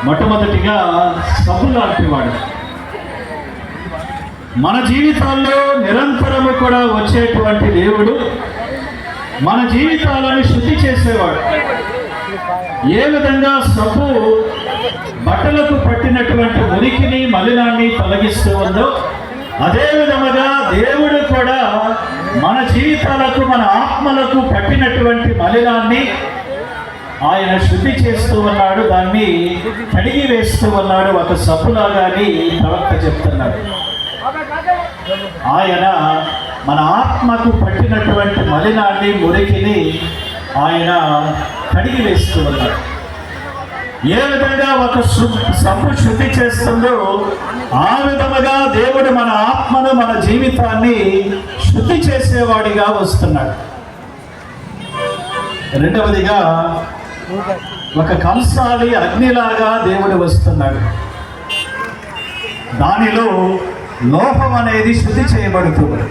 మొట్టమొదటిగా సబ్బు లాంటి వాడు. మన జీవితాల్లో నిరంతరము కూడా వచ్చేటువంటి దేవుడు మన జీవితాలను శుద్ధి చేసేవాడు. ఏ విధంగా సబ్బు బట్టలకు పట్టినటువంటి మురికిని మలినాన్ని తొలగిస్తూ ఉందో, అదే విధముగా దేవుడు కూడా మన జీవితాలకు మన ఆత్మలకు పట్టినటువంటి మలినాన్ని ఆయన శుద్ధి చేస్తూ ఉన్నాడు, దాన్ని కడిగి వేస్తూ ఉన్నాడు ఒక సబ్బులాగాని ప్రవక్త చెప్తున్నాడు. ఆయన మన ఆత్మకు పట్టినటువంటి మలినాన్ని మురికిని ఆయన కడిగి వేస్తూ ఉన్నాడు. ఏ విధంగా ఒక సబ్బు శుద్ధి చేస్తుందో ఆ విధముగా దేవుడు మన ఆత్మను మన జీవితాన్ని శుద్ధి చేసేవాడిగా వస్తున్నాడు. రెండవదిగా ఒక కంసాలి అగ్నిలాగా దేవుడు వస్తున్నాడు. దానిలో లోహం అనేది శుద్ధి చేయబడుతుంది.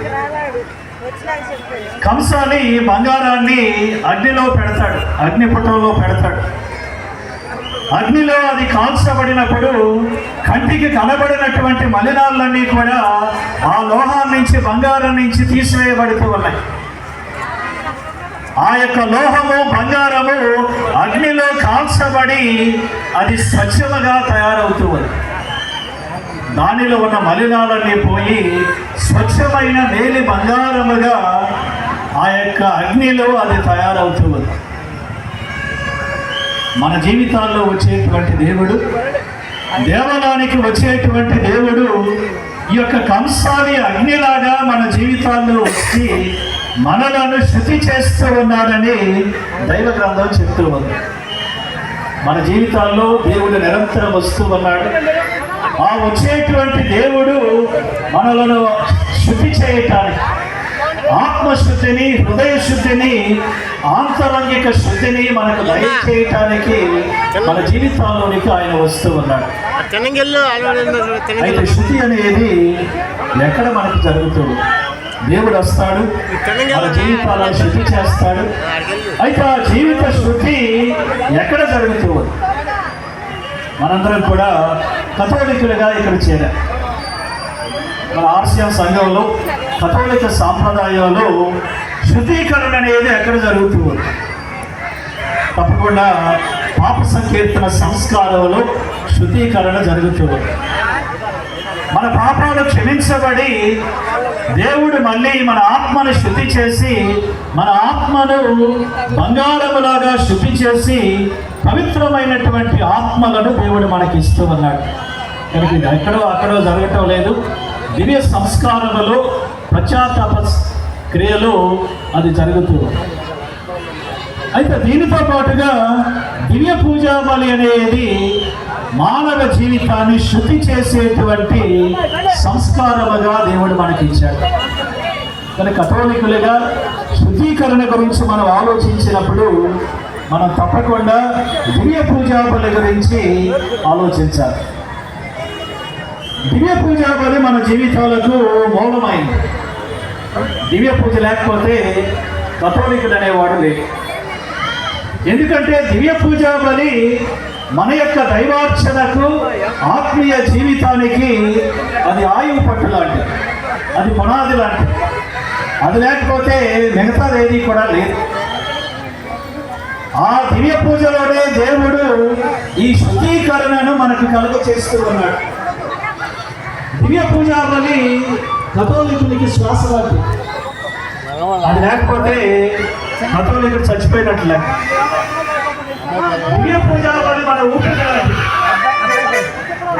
కంసాలి బంగారాన్ని అగ్నిలో పెడతాడు, అగ్నిపుటంలో పెడతాడు. అగ్నిలో అది కాల్చబడినప్పుడు కంటికి కనబడినటువంటి మలినాలన్నీ కూడా ఆ లోహం నుంచి బంగారం నుంచి తీసివేయబడుతూ ఉన్నాయి. ఆ యొక్క లోహము బంగారము అగ్నిలో కాల్చబడి అది స్వచ్ఛముగా తయారవుతూ ఉంది. దానిలో ఉన్న మలినాలన్నీ పోయి స్వచ్ఛమైన మేలి బంగారముగా ఆ యొక్క అగ్నిలో అది తయారవుతూ ఉంది. మన జీవితాల్లో వచ్చేటువంటి దేవుడు, దేవాలయానికి వచ్చేటువంటి దేవుడు ఈ యొక్క కంసాలి అగ్నిలాగా మన జీవితాల్లో వచ్చి మనలను శుద్ధి చేస్తూ ఉన్నాడని దైవ గ్రంథం చెప్తూ ఉంది. మన జీవితాల్లో దేవుడు నిరంతరం వస్తూ ఉన్నాడు. ఆ వచ్చేటువంటి దేవుడు మనలను శుద్ధి చేయటానికి, ఆత్మశుద్ధిని, హృదయ శుద్ధిని, ఆంతరంగిక శుద్ధిని మనకు దయచేయటానికి మన జీవితాల్లోనికి ఆయన వస్తూ ఉన్నాడు. అయితే శుద్ధి అనేది ఎక్కడ మనకు జరుగుతుంది? దేవుడు వస్తాడు, మన జీవితాలను శుద్ధి చేస్తాడు. అయితే ఆ జీవిత శుద్ధి ఎక్కడ జరుగుతుంది? మనందరం కూడా కథోలికులుగా ఇక్కడ చేరారు. మన ఆర్సిఎం సంఘంలో కథోలిక సాంప్రదాయంలో శుద్ధీకరణ అనేది ఎక్కడ జరుగుతుంది? తప్పకుండా పాప సంకీర్తన సంస్కారంలో శుద్ధీకరణ జరుగుతుంది. మన పాపాలు క్షమించబడి దేవుడు మళ్ళీ మన ఆత్మను శుద్ధి చేసి, మన ఆత్మను బంగారములాగా శుద్ధి చేసి పవిత్రమైనటువంటి ఆత్మలను దేవుడు మనకి ఇస్తూ ఉన్నాడు. కనుక ఇది అక్కడో జరగటం లేదు. దివ్య సంస్కారములో, పశ్చాత్తాప క్రియలో అది జరుగుతుంది. అయితే దీనితో పాటుగా దివ్య పూజా బలి అనేది మానవ జీవితాన్ని శుద్ధి చేసేటువంటి సంస్కారముగా దేవుడు మనకి ఇచ్చాడు. కానీ కథోలికులుగా శుద్ధీకరణ గురించి మనం ఆలోచించినప్పుడు మనం తప్పకుండా దివ్య పూజా బలి గురించి ఆలోచించాలి. దివ్య పూజా బలి మన జీవితాలకు మూలమైంది. దివ్య పూజ లేకపోతే కథోలికుడు అనేవాడు లేదు. ఎందుకంటే దివ్య పూజా బలి మన యొక్క దైవార్చనకు, ఆత్మీయ జీవితానికి అది ఆయువు పట్టు లాంటిది, అది పునాది లాంటిది. అది లేకపోతే మిగతాది ఏది కూడా లేదు. ఆ దివ్య పూజలోనే దేవుడు ఈ శుద్ధీకరణను మనకు కలుగ చేస్తూ ఉన్నాడు. దివ్య పూజా బలి కథోలికునికి శ్వాస లాంటిది. అది లేకపోతే కథోలికుడు చచ్చిపోయినట్లే. దివ్య పూజా బలి మన ఊపిరి,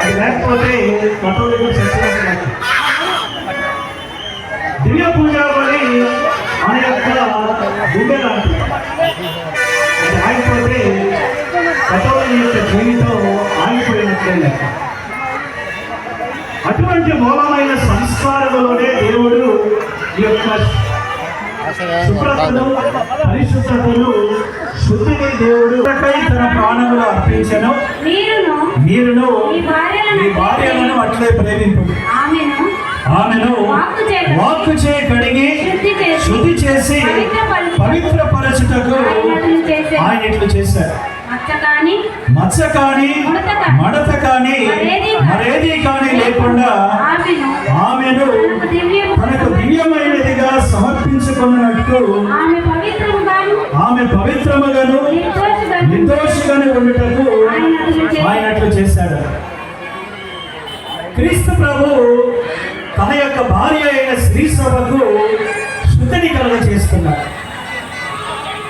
అది లేకపోతే కథోలికుడు చచ్చిపోయినట్లే. దివ్య పూజా బలి మన యొక్క గుండె లాంటిది. అది ఆగిపోతే కథోలికుడి యొక్క జీవితం ఆగిపోయినట్లే లెక్క. అటువంటి మూలమైన సంస్కారములోనే దేవుడు ఈ యొక్క శుభ్రతను, పరిశుద్ధతను, శుద్ధిని దేవుడు తన ప్రాణములు అర్పించను. మీరును మీ భార్యలను అట్లే ప్రేమింపు. ఆమెను వాక్కు చే కడిగి శుద్ధి చేసి పవిత్రపరచుటకు ఆయన ఇట్లు చేశారు. మచ్చ కానీ మడత కానీ మరేది కానీ లేకుండా ఆమెను తనకు దివ్యమైనదిగా సమర్పించుకున్నట్టు ఆమె పవిత్రముగాను నిర్దోషిగాను ఉండుటకు ఆయనట్లు చేశాడు. క్రీస్తు ప్రభు తన యొక్క భార్య అయిన స్త్రీ సభకు శుద్ధిని కలుగ చేస్తున్నాడు.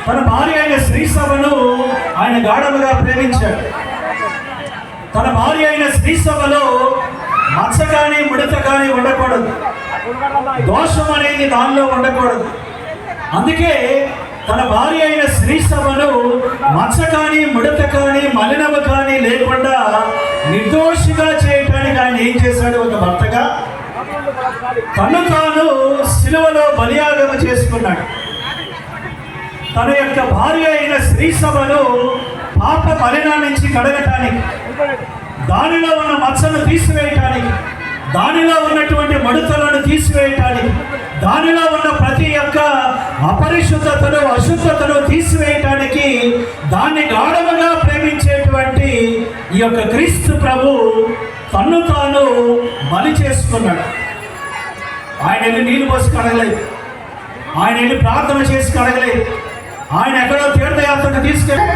తన భార్య అయిన స్త్రీ సభను ఆయన గాఢముగా ప్రేమించాడు. తన భార్య అయిన స్త్రీ సభలో మచ్చ కానీ ముడత కానీ ఉండకూడదు, దోషం అనేది దానిలో ఉండకూడదు. అందుకే తన భార్య అయిన స్త్రీ సభను మచ్చ కానీ ముడత కానీ మలినము కానీ లేకుండా నిర్దోషిగా చేయటానికి ఆయన ఏం చేశాడు? ఒక భర్తగా తను తాను శిలువలో బలియాగం చేసుకున్నాడు. తన యొక్క భార్య అయిన స్త్రీ సభను పాప మలినా నుంచి కడగటానికి, దానిలో ఉన్న మచ్చను తీసివేయటానికి, దానిలో ఉన్నటువంటి మడుతలను తీసివేయటానికి, దానిలో ఉన్న ప్రతి యొక్క అపరిశుద్ధతను అశుద్ధతను తీసివేయటానికి దాన్ని గాఢముగా ప్రేమించేటువంటి ఈ యొక్క క్రీస్తు ప్రభు తన్ను తాను బలి చేసుకున్నాడు. ఆయన వెళ్ళి నీళ్ళు పోసి కడగలేదు, ఆయన వెళ్ళి ప్రార్థన చేసి కడగలేదు, ఆయన ఎక్కడో తీర్థయాత్రకు తీసుకెళ్ళి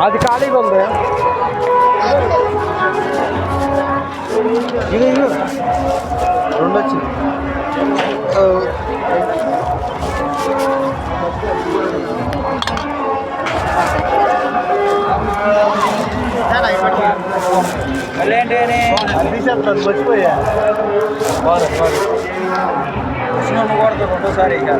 అది ఖాళీగా ఉంది. ఇది రెండు వచ్చింది. మళ్ళీ ఏంటి మర్చిపోయా కొడతా రెండోసారి ఇక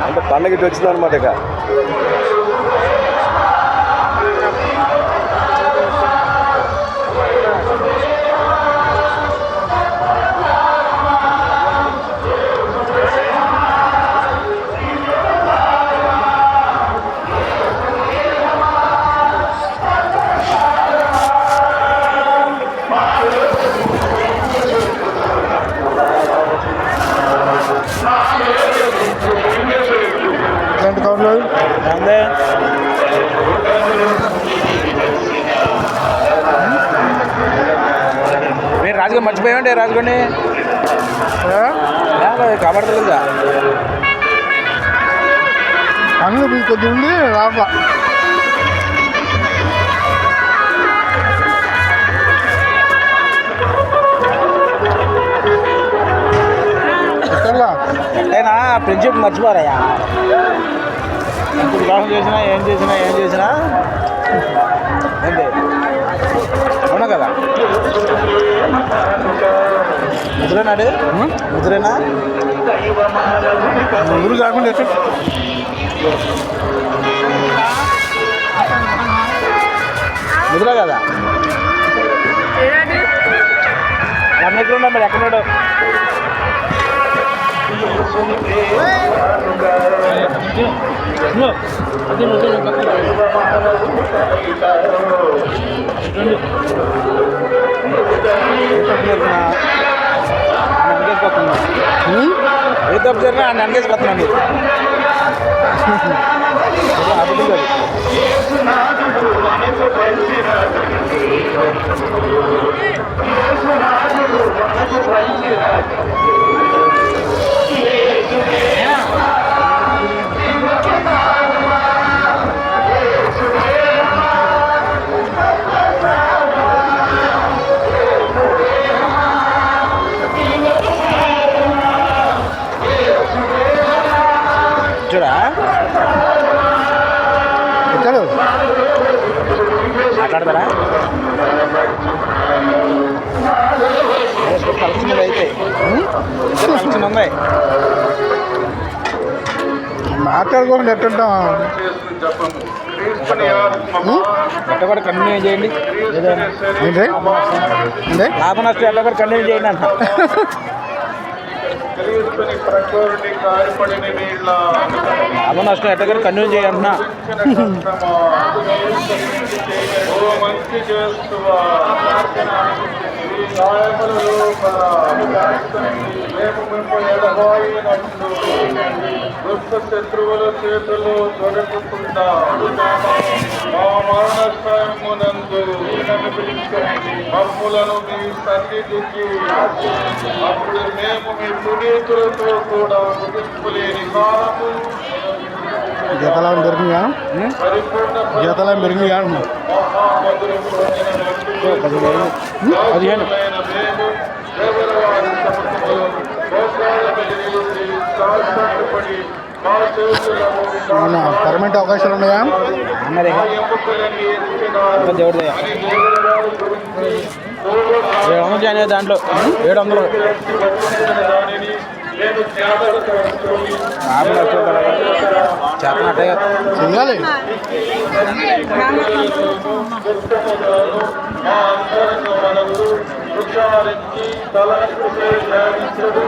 అంటే పండగ ఇటు వచ్చింది అనమాట. ఇక మీరు రాజుగా మర్చిపోయామండి. రాజుగండి కాబడతలేదా అన్నీ కొద్దిగా ఉంది రాక అయినా ఫ్రెండ్షిప్ మర్చిపోరాయా. ఇప్పుడు వివాహం చేసినా ఏం చేసినా ఏంటి అవునా కదా. ముద్రేనాడు ముద్రేనా ముగ్గురు కాకుండా ఎక్కడ ముద్ర కదా. ఎక్కడ ఉన్నా మరి ఎక్కడున్నాడు. ఏ తప్పు జరిగినా ఆయన నన్నేసుకొస్తున్నాను. చూడా ఎక్కడు మాట్లాడతారా కలెక్షన్ అయితే కలెక్షన్ ఉంది. మాట్లాడుకోండి ఎట్టుంటాం ఎట్ట కూడా కంటిన్యూ చేయండి. ఏంటి లాభ నష్టం ఎట్లా కూడా కంటిన్యూ చేయండి అంట. లాభ నష్టం ఎట్ట కూడా కంటిన్యూ చేయండి అంటున్నా. శత్రువుల చేతులు దొరకకుండా మా మరణస్థమునందు మమ్ములను మీ సన్నిధికి అప్పుడు మేము మీ పునీతులతో కూడా ముగింపులేని కాలము జీతాలు పెరిగినాయా జీతాలు పెరిగినాయా పర్మనెంట్ అవకాశాలు ఉన్నాయా మరి దేవుడి 700 జాయిన్ అయ్యే దాంట్లో 700 చేతనట్టే చెయ్యాలి. విచారించి తలంపులే ధ్యానించడు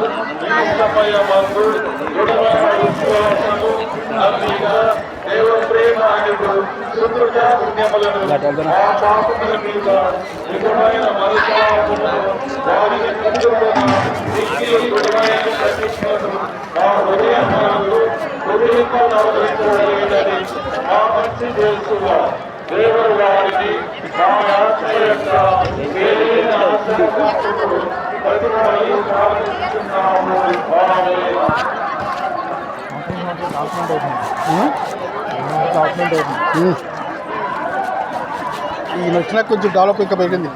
ఈ సమయమందు దృఢమైన విశ్వాసము నమ్మిక దేవ ప్రేమ ఆయనకు శుద్ధుగా పుణ్యములను ఆ పాపముల మీద నిజమైన మనసాపును వారిని కుందుకున్న నిత్య దృఢమైన ప్రతిష్ఠను ఆ హృదయములు హృదయంలేదని ఆ మంచి తెలుసుగా దేవుడు వారిని మా ఆత్మ యొక్క వేరైన ఆశ్రయమును ప్రతిమలు ప్రార్థిస్తున్నాము. ఈ నచ్చిన కొంచెం డెవలప్ ఇంకా పెరిగింది.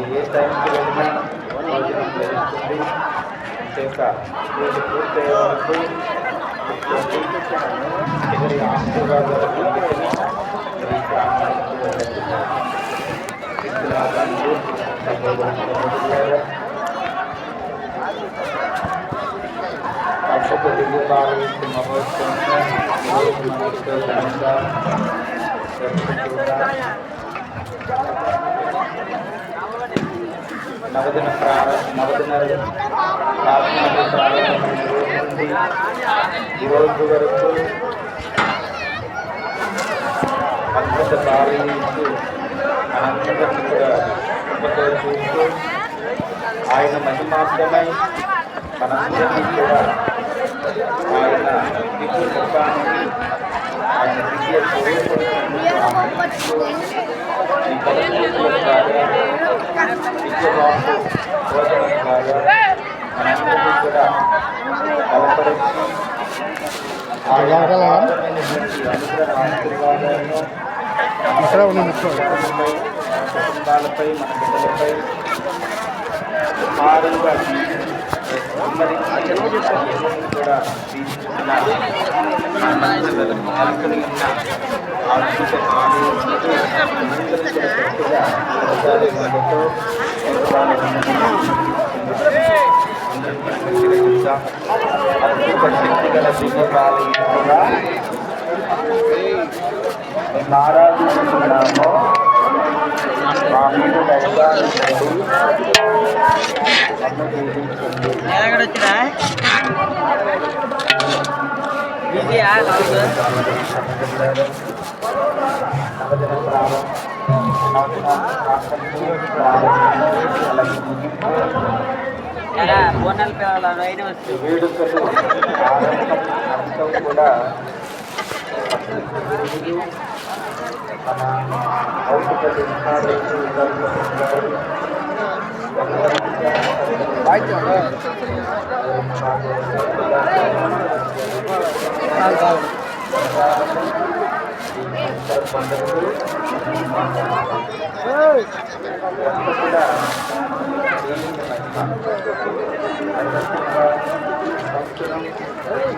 ఏ టైంకి వెళ్ళినా వీళ్ళు పూర్తయ్యే వరకు ఎవరి ఆశీర్వాదాలు పొందుకొని ఈ గ్రామానికి తెలుగు భారత మహోత్సవం నవదిన ప్రారంభమైన రోజు నుండి ఈరోజు వరకు అద్భుత భావించి మనందరినీ కూడా కృపతో చూస్తూ ఆయన మహిమార్థమై మనందరినీ కూడా ఆయన దివ్య ముఖానికి ఆయన దివ్య స్వరూపాన్ని ఈ పదమూడుల ద్వారా విద్యవాసు భోజనం ద్వారా మనందరినీ కూడా బలపరిచి ఆశ్చర్యమైనటువంటి అనుగ్రహ ఆశీర్వాదాలను కుటుంబాలపై మన బిడ్డలపై భారంగా కూడా తీసుకున్న నెలకొని ఉన్న ఆర్థిక అద్భుత శక్తి గల దివ్యకాలంగా మేము ఆరాధిస్తున్నాము. మా మీద దయచేయండి, నన్ను దీవించండి. నవదిన వేడుకలు ఆరంభం కూడా మన భౌతిక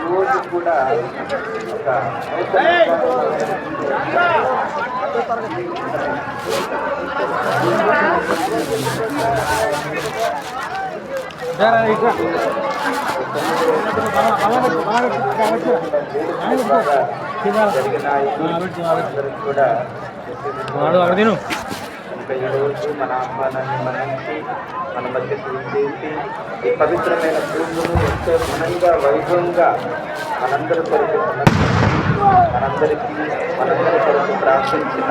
రోజు కూడా ఒక కూడా ఈరోజు మన ఆహ్వానాన్ని మన్నించి మన మధ్య చేసి ఈ పవిత్రమైన పూజను ఎంతో ఘనంగా వైభవంగా మనందరి కొరకు మనందరి కొరకు ప్రార్థించిన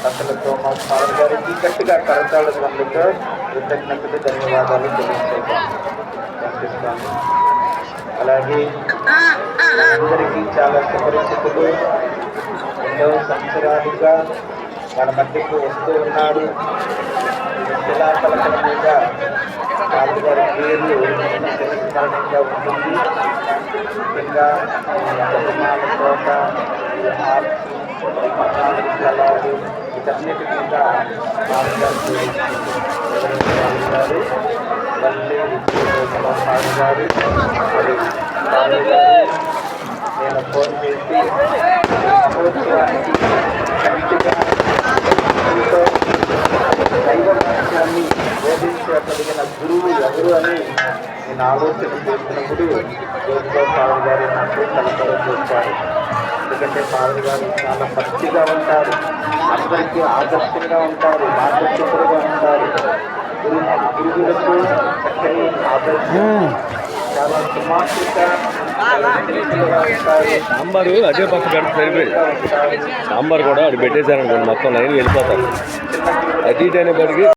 అసలు తోమస్ ఫాదర్ గారికి గట్టిగా కరతాళందుకు కృతజ్ఞతలు ధన్యవాదాలు తెలియజేస్తాను. అలాగే అందరికీ చాలా సుపరిచితులు ఎన్నో సంవత్సరాలుగా మన మధ్యకు వస్తూ ఉన్నారు. శిలాఫలకం మీద వాళ్ళ గారి పేర్లు చిరస్మరణంగా ఉంటుంది. ముఖ్యంగా బహుమాన కోట, స్థలాలు వీటన్నిటి మీద వాళ్ళ గారు వల్లే విజయభూషణ గారు మరి పాల్ గారు నేను ఫోన్ చేసి మహోత్సవానికి కమిటీగా ఎంతో దైవ వాక్యాన్ని బోధించగలిగిన గురువు ఎవరు అని నేను ఆలోచన చేసినప్పుడు జోస్లో పాల్ గారు నాకు కలపడం చేశారు. ఎందుకంటే పాల్ గారు చాలా భక్తిగా ఉంటారు, అందరికీ ఆదర్శంగా ఉంటారు, మార్గదర్శకులుగా ఉంటారు. గురువులకు చక్కని ఆదర్శం, చాలా సుమాత్రిగా ఉంటారు. సాంబారు అదే పక్క పెడితే సరిపోయింది. సాంబార్ కూడా అది పెట్టేశారనుకోండి మొత్తం లైన్ వెళ్ళిపోతారు. అటు ఇటు అనేప్పటికీ